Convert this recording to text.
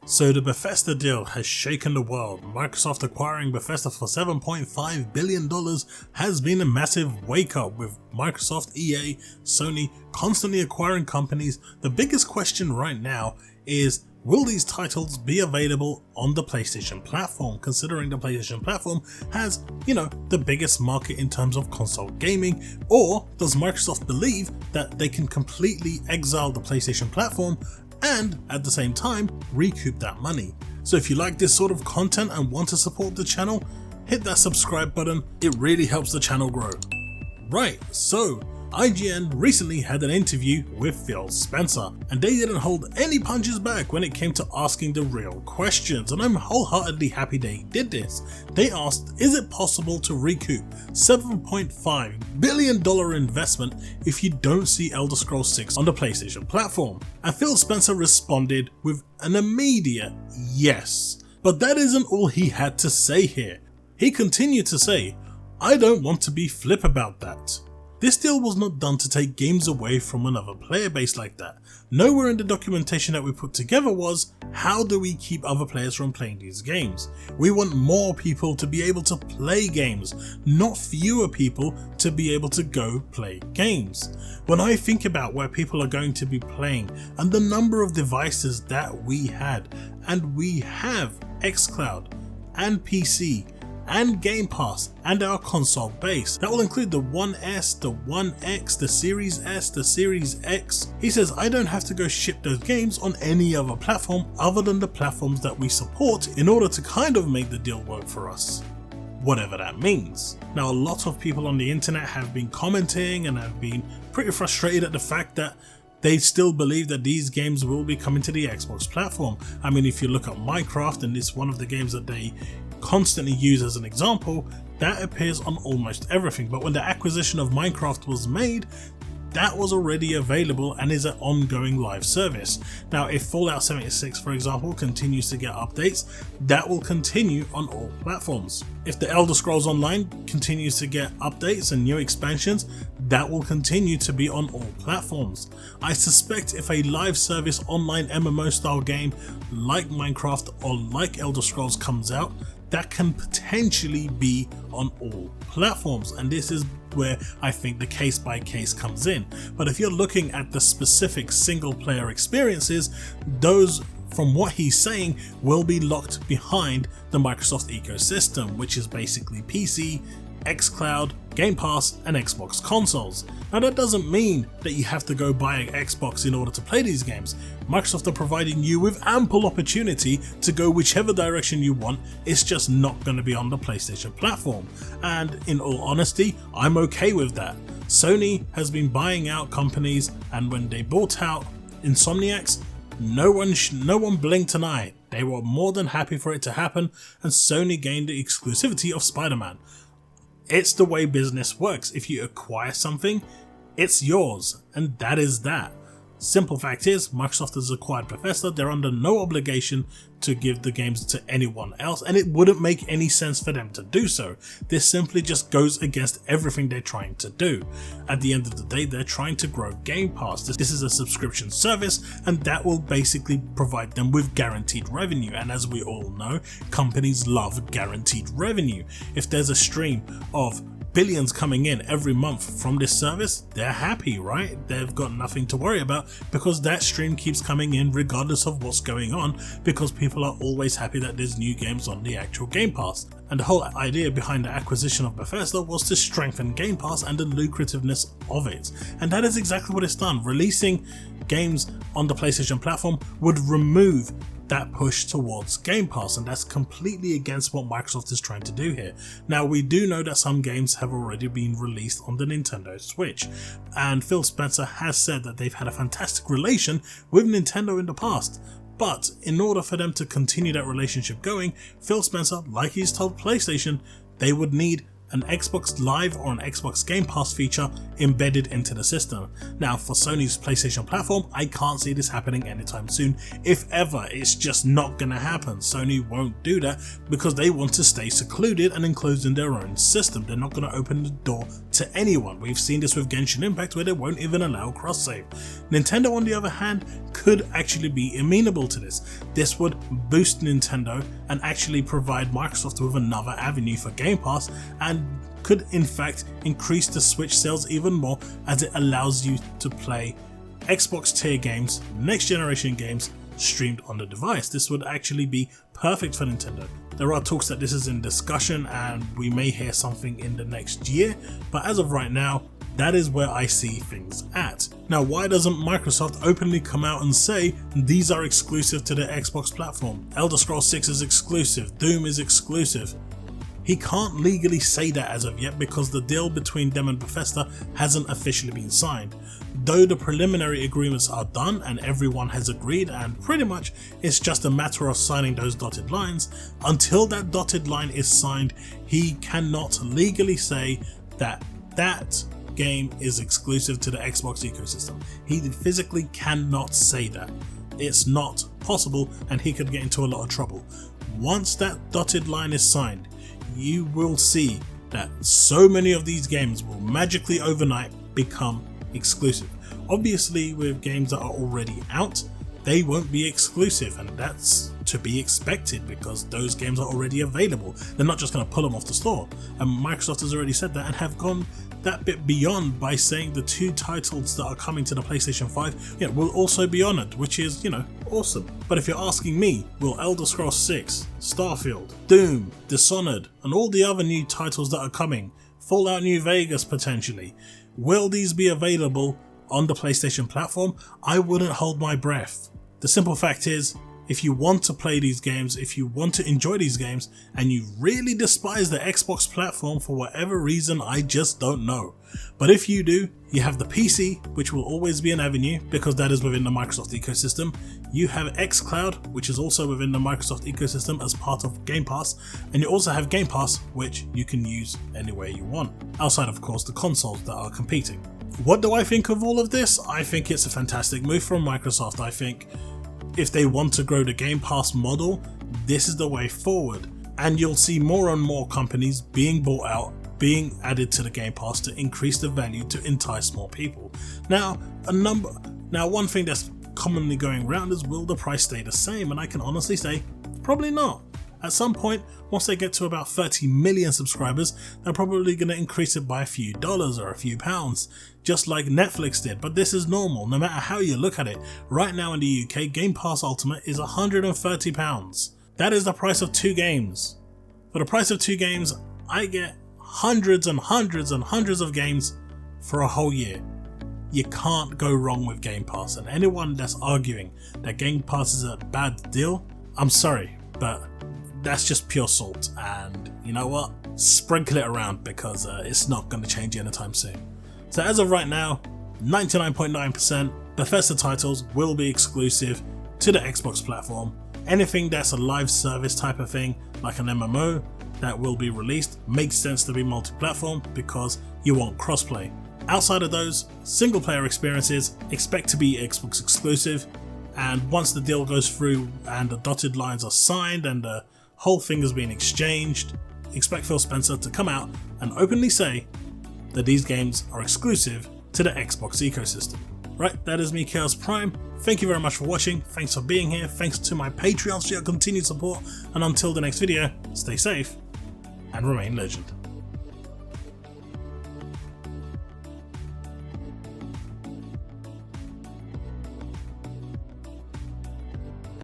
So the Bethesda deal has shaken the world. Microsoft acquiring Bethesda for $7.5 billion has been a massive wake up, with Microsoft, EA, Sony constantly acquiring companies. The biggest question right now is, will these titles be available on the PlayStation platform, considering the PlayStation platform has, the biggest market in terms of console gaming? Or does Microsoft believe that they can completely exile the PlayStation platform and at the same time recoup that money? So if you like this sort of content and want to support the channel, hit that subscribe button. It really helps the channel grow. Right, so IGN recently had an interview with Phil Spencer, and they didn't hold any punches back when it came to asking the real questions, and I'm wholeheartedly happy they did this. They asked, is it possible to recoup $7.5 billion investment if you don't see Elder Scrolls 6 on the PlayStation platform? And Phil Spencer responded with an immediate yes. But that isn't all he had to say here. He continued to say, I don't want to be flip about that. This deal was not done to take games away from another player base like that. Nowhere in the documentation that we put together was, how do we keep other players from playing these games? We want more people to be able to play games, not fewer people to be able to go play games. When I think about where people are going to be playing and the number of devices that we had, and we have xCloud and PC and Game Pass and our console base. That will include the One S, the One X, the Series S, the Series X. He says, I don't have to go ship those games on any other platform other than the platforms that we support in order to kind of make the deal work for us, whatever that means. Now, a lot of people on the internet have been commenting and have been pretty frustrated at the fact that they still believe that these games will be coming to the Xbox platform. I mean, if you look at Minecraft, and it's one of the games that they constantly use as an example, that appears on almost everything. But when the acquisition of Minecraft was made, that was already available and is an ongoing live service. Now, if Fallout 76, for example, continues to get updates, that will continue on all platforms. If the Elder Scrolls Online continues to get updates and new expansions, that will continue to be on all platforms. I suspect if a live service online MMO style game like Minecraft or like Elder Scrolls comes out, that can potentially be on all platforms, and this is where I think the case by case comes in. But if you're looking at the specific single player experiences, those, from what he's saying, will be locked behind the Microsoft ecosystem, which is basically PC, xCloud, Game Pass and Xbox consoles. Now, that doesn't mean that you have to go buy an Xbox in order to play these games. Microsoft are providing you with ample opportunity to go whichever direction you want. It's just not going to be on the PlayStation platform, and in all honesty, I'm okay with that. Sony has been buying out companies, and when they bought out Insomniacs, no one blinked an eye. They were more than happy for it to happen, and Sony gained the exclusivity of Spider-Man. It's the way business works. If you acquire something, it's yours, and that is that. Simple fact is, Microsoft has acquired Bethesda. They're under no obligation to give the games to anyone else, and it wouldn't make any sense for them to do so. This simply just goes against everything they're trying to do. At the end of the day, they're trying to grow Game Pass. This is a subscription service, and that will basically provide them with guaranteed revenue, and as we all know, companies love guaranteed revenue. If there's a stream of billions coming in every month from this service, they're happy, right? They've got nothing to worry about because that stream keeps coming in regardless of what's going on, because people are always happy that there's new games on the actual Game Pass. And the whole idea behind the acquisition of Bethesda was to strengthen Game Pass and the lucrativeness of it. And that is exactly what it's done. Releasing games on the PlayStation platform would remove that push towards Game Pass, and that's completely against what Microsoft is trying to do here. Now, we do know that some games have already been released on the Nintendo Switch, and Phil Spencer has said that they've had a fantastic relation with Nintendo in the past. But in order for them to continue that relationship going, Phil Spencer, like he's told PlayStation, they would need an Xbox Live or an Xbox Game Pass feature embedded into the system. Now for Sony's PlayStation platform, I can't see this happening anytime soon. If ever, it's just not gonna happen. Sony won't do that because they want to stay secluded and enclosed in their own system. They're not gonna open the door to anyone. We've seen this with Genshin Impact where they won't even allow cross-save. Nintendo on the other hand could actually be amenable to this. This would boost Nintendo and actually provide Microsoft with another avenue for Game Pass, and could in fact increase the Switch sales even more as it allows you to play Xbox tier games, next generation games streamed on the device. This would actually be perfect for Nintendo. There are talks that this is in discussion and we may hear something in the next year, but as of right now, that is where I see things at. Now, why doesn't Microsoft openly come out and say these are exclusive to the Xbox platform? Elder Scrolls 6 is exclusive, Doom is exclusive. He can't legally say that as of yet because the deal between them and Bethesda hasn't officially been signed. Though the preliminary agreements are done and everyone has agreed, and pretty much it's just a matter of signing those dotted lines, until that dotted line is signed, he cannot legally say that that game is exclusive to the Xbox ecosystem. He physically cannot say that. It's not possible and he could get into a lot of trouble. Once that dotted line is signed, you will see that so many of these games will magically overnight become exclusive. Obviously with games that are already out, they won't be exclusive, and that's to be expected because those games are already available. They're not just going to pull them off the store, and Microsoft has already said that and have gone that bit beyond by saying the 2 titles that are coming to the PlayStation 5 will also be honoured, which is, awesome. But if you're asking me, will Elder Scrolls 6, Starfield, Doom, Dishonored, and all the other new titles that are coming, Fallout New Vegas potentially, will these be available on the PlayStation platform? I wouldn't hold my breath. The simple fact is, if you want to play these games, if you want to enjoy these games, and you really despise the Xbox platform for whatever reason, I just don't know. But if you do, you have the PC, which will always be an avenue because that is within the Microsoft ecosystem. You have xCloud, which is also within the Microsoft ecosystem as part of Game Pass. And you also have Game Pass, which you can use anywhere you want, outside of course the consoles that are competing. What do I think of all of this? I think it's a fantastic move from Microsoft. I think if they want to grow the Game Pass model, this is the way forward. And you'll see more and more companies being bought out, being added to the Game Pass to increase the value to entice more people. Now, one thing that's commonly going around is, will the price stay the same? And I can honestly say, probably not. At some point, once they get to about 30 million subscribers, they're probably going to increase it by a few dollars or a few pounds, just like Netflix did. But this is normal, no matter how you look at it. Right now in the UK, Game Pass Ultimate is £130. That is the price of 2 games. For the price of 2 games, I get hundreds and hundreds and hundreds of games for a whole year. You can't go wrong with Game Pass, and anyone that's arguing that Game Pass is a bad deal, I'm sorry, but that's just pure salt, and you know what? Sprinkle it around because it's not going to change anytime soon. So as of right now, 99.9% Bethesda titles will be exclusive to the Xbox platform. Anything that's a live service type of thing, like an MMO that will be released, makes sense to be multi-platform because you want crossplay. Outside of those, single player experiences expect to be Xbox exclusive, and once the deal goes through and the dotted lines are signed and the whole thing has been exchanged, expect Phil Spencer to come out and openly say that these games are exclusive to the Xbox ecosystem. Right, that is me, Chaos Prime. Thank you very much for watching, thanks for being here, thanks to my Patreons for your continued support, and until the next video, stay safe and remain legend.